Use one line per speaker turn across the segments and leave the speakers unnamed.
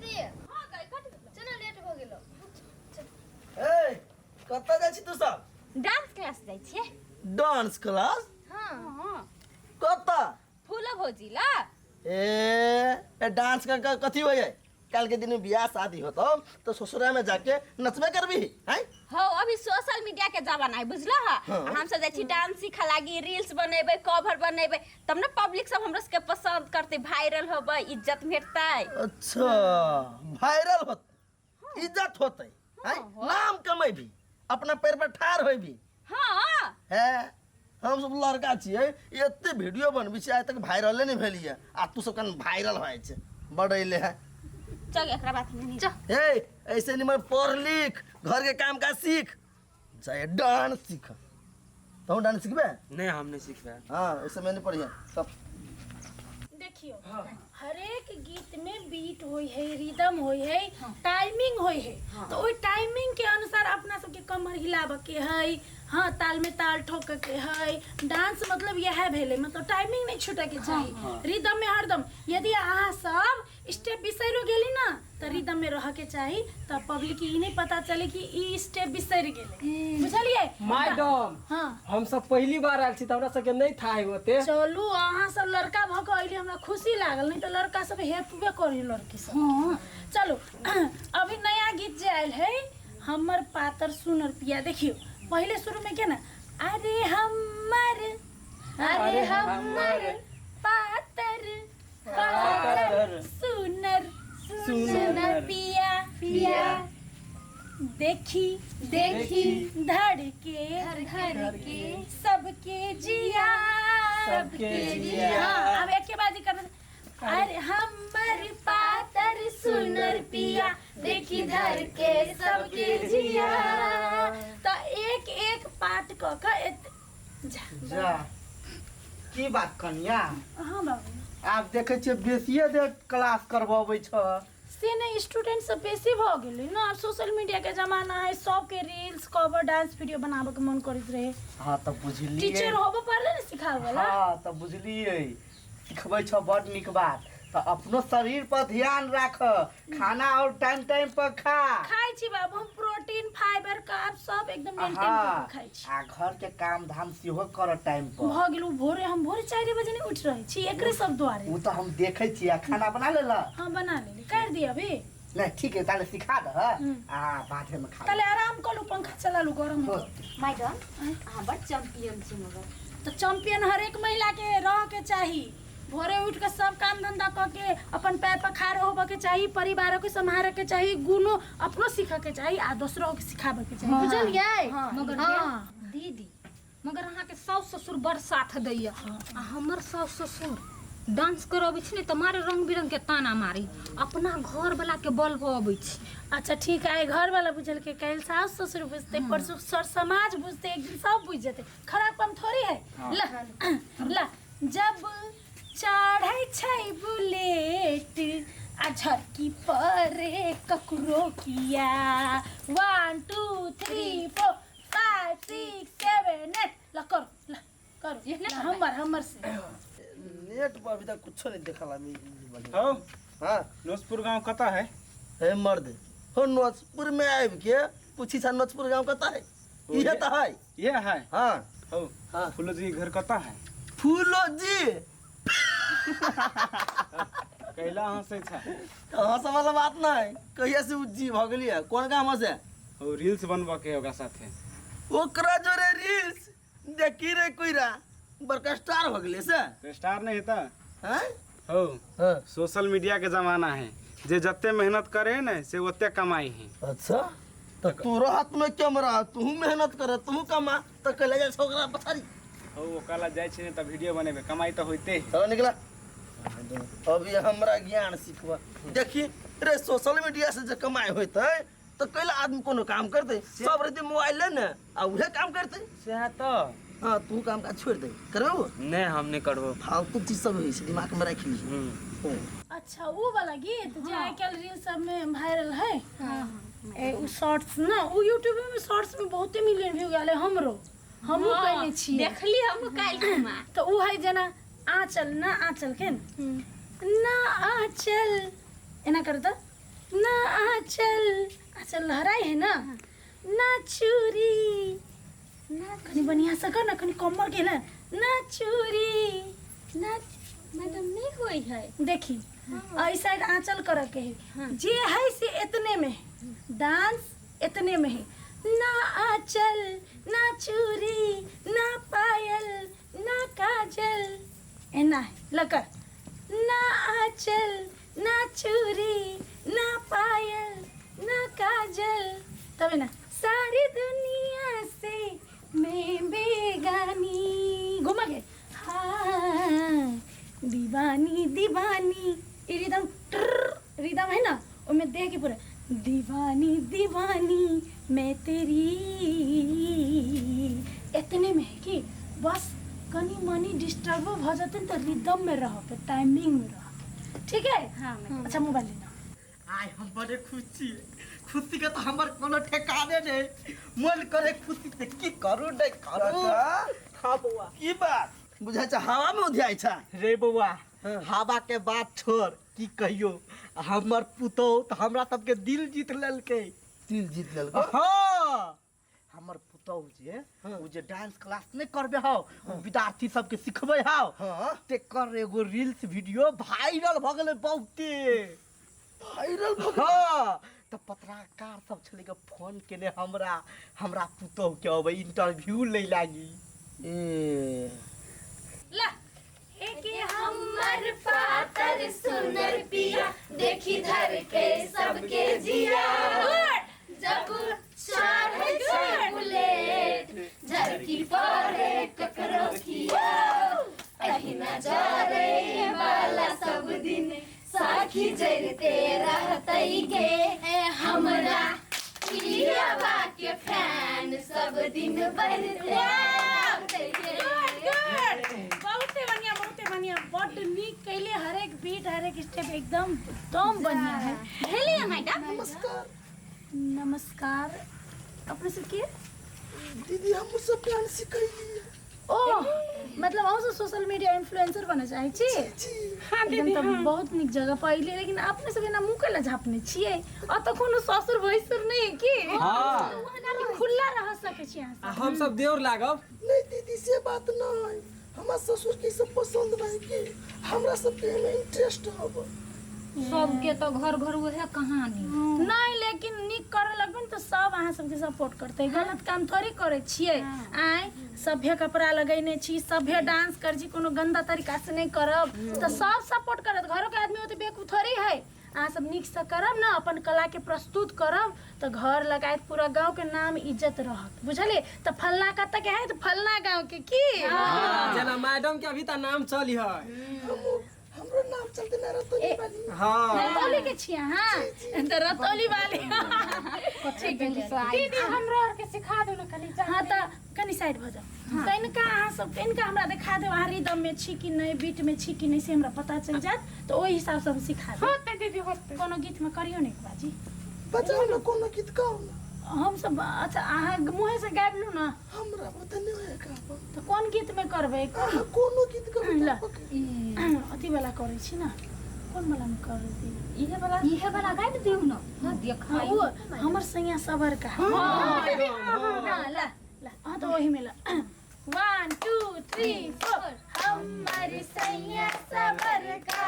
Mummy हां गाय cut चलो late हो गेलो।
ए कत्ता जाइ छी तू सब?
डांस क्लास जाइ छिए।
Dance class?
हां
कत्ता?
फूला भौजी ला।
ए डांस का कथी होय है? कल के दिन में बियाह शादी होतो तो ससुरा में जाके नचबे करबी हैं?
हो अभी सोशल मीडिया के जमाना है बुझला है। हम सब जाइ छी डांस सीखा लागी, रील्स बनेबे, कवर बनेबे, तब ना पब्लिक सब हमरा के पसंद करते, वायरल होबे, इज्जत भेटतै।
अच्छा वायरल होत, इज्जत होतै हैं? नाम कमेबी, अपना पैर पर ठाड़ होबी।
हां
है हम सब लड़का छिए, एते वीडियो बनबी छी, आज तक वायरल नहीं भेलिए आ तू सब कन वायरल होय छै बड़ैले है।
चल एकरा बात में नहीं जा।
ए ऐसे नहीं, मैं पढ़ लिख, घर के काम काज सीख, चाहे डांस सीख। तो डांस सीखबे?
नहीं हम नहीं सीख रहे।
हाँ ऐसे मैंने पढ़ी है सब।
देखियो हर एक गीत में बीट होई है, रिदम होई है, टाइमिंग होई है। तो ओई टाइमिंग के अनुसार अपना सबके कमर हिलाबे के है। हाँ ताल में ताल ठोक के है। डांस मतलब यह भेले, मतलब टाइमिंग नहीं छूटे के चाहिए। रिदम में हरदम यदि अहाँ सब स्टेप बिसरो गेली ना तो रिदम में रह के चाहिए, तब पब्लिक ई नहीं पता चले कि ई स्टेप बिसर गेले। बुझलिए
मैडम?
हाँ
हम सब पहली बार आयल छी त हमरा सबके नहीं था होते।
चलू अहाँ सब लड़का भ के अइली, हमरा खुशी लागल, नहीं तो लड़का सब हेपबे करी लड़की सब। चलो अभी नया गीत जे आयल है, हमर पातर सुनर पिया। देखियो पहले शुरू में क्या ना, अरे हमर पातर पातर सुनर सुनर पिया पिया, देखी देखी धड़के सबके जिया
सबके जिया।
हाँ अब एक के बाजी करना। अरे हमर पातर सुनर पिया, देखी धर के सबके जिया। तो एक एक पार्ट क के
जा की बात कनिया?
हाँ बाबू
आप देखे छिए बेसिए दे क्लास करवाबै छ
से नहीं, स्टूडेंट सब बेसी भ गेलै ना। अब सोशल मीडिया के जमाना है, सबके रील्स कवर डांस वीडियो बनाबे के मन करैत रहे।
हाँ तो बुझलिए,
टीचर होबे पड़ले ना सिखावे वाला।
हाँ तो बुझलिए, सिखबै छ बड़ निक बात। तो अपनो शरीर पर ध्यान राख, खाना और टाइम टाइम पर खा।
खाइ छी बाबू, हम प्रोटीन फाइबर कार्ब सब एकदम मेंटेन
हाँ
करके खाइ छी।
आ घर के काम धाम सेहो कर टाइम पर।
भ गेलू भोरे, हम भोरे 4 बजे नहीं उठ रहे छी, एकरे सब द्वारे।
वो तो हम देखे छी। खाना बना लेला?
हाँ बना लेली, कर दिया अभी।
नहीं ठीक है, ताले सिखा दे। बाद में खा
ताले आराम करू, पंखा चला लू गरम है।
मैडम हां बड़ चैंपियन छी मगर।
तो चैंपियन हर एक महिला के रह के चाही। भोरे उठ के सब काम धंधा करके अपन पैर पर खड़ा होबे के चाहिए, परिवार के संभाले के चाहिए, गुणों अपनो सीखे के चाहिए आ दूसरों के सिखाबे के चाहिए। बुझलिए?
मगर दीदी मगर अहाँ के सास ससुर बड़ साथ दैया। आ हमर सास ससुर डांस करबै छी ने त मारे रंग बिरंग के ताना मारी, अपना घर वाला के बल अबै छी।
अच्छा ठीक है, घर वाला बुझल के कैल सास ससुर बुझते, परसों सर समाज बुझते, एक दिन सब बुझ जते। खराब काम थोड़ी है। ला जब चढ़ै छै बुलेट आ झरकी परे ककरो किया, 1 2 3 4 5 6 7 8 ला करो हमर से।
नेट पर अभी तक कुछ नहीं देखला मी।
हो
हाँ
नोजपुर गांव कता है?
हे मर्द हो, नोजपुर में आब के पूछी था नोजपुर गांव कता है? ये तो है।
ये है।
हाँ
हो
हाँ
फूलो जी घर कता है?
फूलो जी
कैला हंसे छ?
हंस वाला बात ना है, कहिया से उज्जी भ गेली है। कौन काम से?
हो रील्स बनवा के होगा साथे।
ओकरा जोरे रील्स देखी रे कोइरा बड़का स्टार भ गेले से।
तो स्टार नहीं था?
हैं?
हो
हाँ
सोशल मीडिया के जमाना है, जे जत्ते मेहनत करे ना से ओते कमाई है।
अच्छा तो तोरा हाथ में कैमरा, तू मेहनत करे, तू कमा, तो कले जा छोकरा पछारी।
हो वो काला जाय छी ने त वीडियो बनेबे, कमाई तो होइते।
चलो निकला। अभी हमरा ज्ञान सीखबा। देखी रे सोशल मीडिया से जे कमाई होते तो कैला आदमी कोनो काम करते, सब रीति मोबाइल ले ने आ उहे काम करते।
से है तो
हाँ तू काम काज छोड़ दे, करबो
नहीं हम नहीं करबो।
फालतू चीज सब होई छै, दिमाग में रख ली।
अच्छा वो वाला गीत जो आजकल रील सब में वायरल है। ए उ शॉर्ट्स ना, उ यूट्यूब में शॉर्ट्स में बहुते मिलियन व्यू गेले। हमरो हमहू कहने छी,
देखली हम काल में।
तो उ है जना आंचल ना, आंचल के ना आंचल एना कर द ना आंचल, आंचल लहराई है ना, ना चूरी, ना कनी बढ़िया से कर ना, कनी कमर के ना चूरी,
ना मैडम नहीं होई है।
देखी ऐसा आंचल कर के है जे है से इतने में है, डांस इतने में है, ना आंचल, ना चूरी, ना पायल, ना काजल, एना है लकर, ना आंचल, ना चूरी, ना पायल, ना काजल, तब ना सारी दुनिया से मैं बेगानी, घुमा के हाँ दीवानी दीवानी, ये रिदम रिदम है ना, और मैं देख के पूरा दीवानी दीवानी मैं तेरी, इतने में है कि बस कनी मनी डिस्टर्ब हो जाते तो रिदम में रहो, पे टाइमिंग में रहो, ठीक है?
हाँ
अच्छा मोबाइल लेना।
आय हम बड़े खुशी खुशी के तो हमार कोनो ठेकाने नहीं, मन करे खुशी से की करू नहीं करू। हाँ बउआ
की बात बुझा छ हवा में उधियाइ छ।
रे बउआ हवा के बात छोड़, की कहियो हमर पुतौ तो हमरा सबके दिल जीत लेलकै।
दिल जीत लेलको।
हाँ हमर पुतौ जे उ जे डांस क्लास नहीं करबे हो, विद्यार्थी सबके सिखबे हो,
हाँ
तेकर एगो रील्स वीडियो वायरल भ गेलै बहुते।
वायरल भ
हाँ तो पत्रकार सब छले के फोन केने हमरा पुतौ के अब इंटरव्यू ले लागी।
ए
ला
कि हमर पातर सुनर पिया देखी धर के सबके जिया, जब चढ़े छे बुलेट झरकी पड़े ककरो किया, कहीं न जरे वाला सब दिन साखी जरते रहतई के, हमरा पियावा के फैन सब दिन बढ़ते बहुते बढ़िया बड नीक कैले, हर एक बीट हर एक स्टेप एकदम बढ़िया है।
हेलिया मैडम
नमस्कार
नमस्कार, अपने से के
दीदी हम सब डांस सिखैली।
ओ मतलब हम सब सोशल मीडिया इन्फ्लुएंसर बने चाहे छी। हाँ दीदी तो बहुत निक जगह पहिले, लेकिन अपने सब ना मुंह केला झापने छिए, और तो कोनो ससुर भैसुर नहीं है की।
हाँ।
वहां खुला रह सके छी यहाँ
हम सब देवर लागब।
नहीं दीदी से बात नहीं, हमार ससुर के सब पसंद नहीं के, हमरा सब के में इंटरेस्ट हब।
सबके तो घर घर वह कहानी।
नहीं, लेकिन निक करे लगन तो सब अहाँ सबके सपोर्ट करते, गलत काम थोड़ी करे छिए। आय सभ्य कपड़ा लगैने छी, सभ्य डांस कर छी, कोनो गंदा तरीका से नहीं करब तो सब सपोर्ट करत। घरों के आदमी होते बेवकूफ थोड़ी है। अहाँ सब निक से करब ना, अपन कला के प्रस्तुत करब तो घर लगायत पूरा गांव के नाम इज्जत रहत, बुझले? तो फलना कत के है तो फलना गांव के की
जना मैडम के अभी तक नाम चली है।
हमरो नाम चलते ना रतोली वाली।
हाँ
रतौली के छिया। हाँ तो रतौली वाली
दीदी हमरो और के सिखा दो ना कनी।
हाँ तो कनी साइड भ जाओ। तो इनका अहाँ सब इनका हमरा दिखा दे, वहाँ रिदम में छी कि नहीं, बीट में छी कि नहीं से हमरा पता चल जात, तो ओही हिसाब से हम सिखा दे।
होते दीदी होते।
कोनो गीत में करियो नहीं बाजी,
बजाओ ना कोनो गीत गाओ ना।
हम सब अच्छा अहाँ मुँहे से गाबि लू ना,
हमरा पता नहीं है का।
तो कौन गीत में करबे?
कोनो गीत गाओ
ला
ना।
अथी वाला करे छी ना, कौन वाला में कर दी?
इहे वाला गाय दियो ना। हां देखा
वो हमर सैया सबर का। हाँ ला ला, हाँ तो वही में ला। 1 2 3 4 हमारी सैया सबर का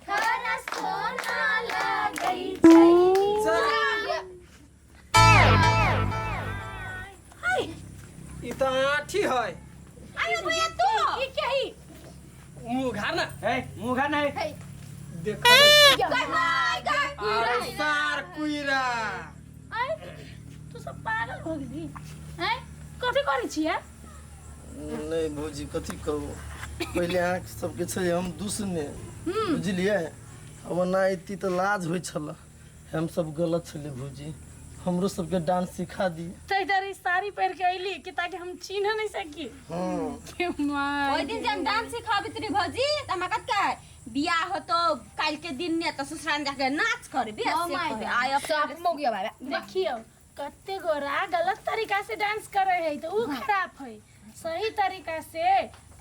खाना सोना लगई
ई तो आठी है।
आयो भैया तू
ई क्या ही?
मुंह घर ना है, मुंह घर नहीं
है।
देखो
गाय
अरे सार कुइरा।
आय तू सब पागल हो गई हैं? कथी करै छियै?
नहीं भौजी कथी कहू, पहले आँख सबके छै हम दुसने बुझलिए, अब ना इतनी तो लाज होइ छल, हम सब गलत छले भौजी, हमरो सबके डांस सिखा दी।
तै डरी साड़ी पहिर के अइली कि ताकि हम चिन्ह नहीं सकी।
हाँ
ओइ दिन जब डांस सिखाबित रे भौजी त हमरा कत का बियाह हो तो काल के दिन ने तो ससुराल जाके नाच करबे से आय सब मोगिया बाबा।
देखियो कते गोरा गलत तरीका से डांस करे है तो ऊ खराब है, सही तरीका से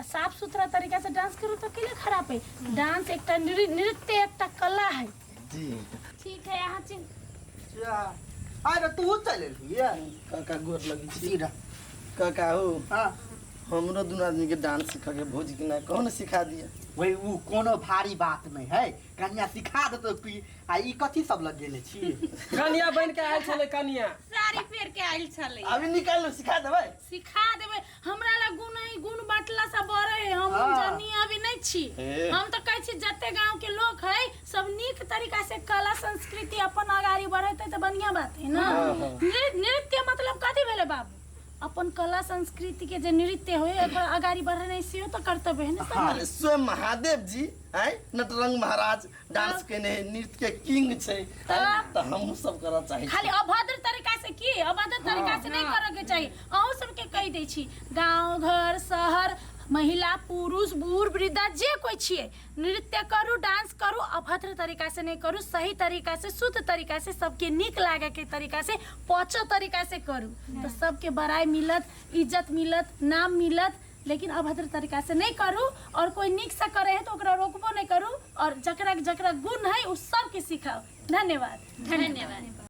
साफ सुथरा तरीका से डांस करो तो केले खराब है? डांस एकटा नृत्य एकटा कला है,
जी
ठीक है यहाँ चिन
अरे तू चले ये
काका गोर लगी छी
सीधा
काका हो
हाँ
हमरो दुनू आदमी के डांस सिखा के भौजी के ना कौन सिखा दिया
वही वो कोनो भारी बात नहीं है कन्या सिखा दे तो आ ई कथी सब लगेने छी
कनिया बन के आयल छले कनिया
साड़ी पेर के आइल छले
अभी निकाल लो सिखा देबै
सिखा देबै हमरा ला गुण है गुण बाटला सा बड़े है हम
हाँ।
जानी अभी नहीं छी
ए।
हम तो कहै छी जते गांव के लोग है सब नीक तरीका से कला संस्कृति अपन आगाड़ी बढ़ेते तो बढ़िया बात है ना
हाँ, हाँ।
नृत्य मतलब कथी भेले बाबू अपन कला संस्कृति के जे नृत्य होय एकर आगाड़ी बढ़ाने से तो कर्तव्य है ना सब
अरे स्वयं महादेव जी आय नटरंग महाराज डांस केने है, नृत्य के किंग छै तो हम सब करऽ चाहे
खाली अभद्र तरीका से की अभद्र तरीका से नहीं करे के चाहिए अहू सबके कह दै छी गांव घर शहर महिला पुरुष बूढ़ वृद्धा जे कोई छिए नृत्य करू डांस करू अभद्र तरीका से नहीं करू सही तरीका से शुद्ध तरीका से सबके नीक लागे के तरीका से पचो तरीका से करू तो सबके बड़ाई मिलत इज्जत मिलत नाम मिलत लेकिन अभद्र तरीका से नहीं करू और कोई नीक से करे है तो ओकरा रोकबो नहीं करू और जकरा जकरा गुण है उस सबके सिखाओ धन्यवाद
धन्यवाद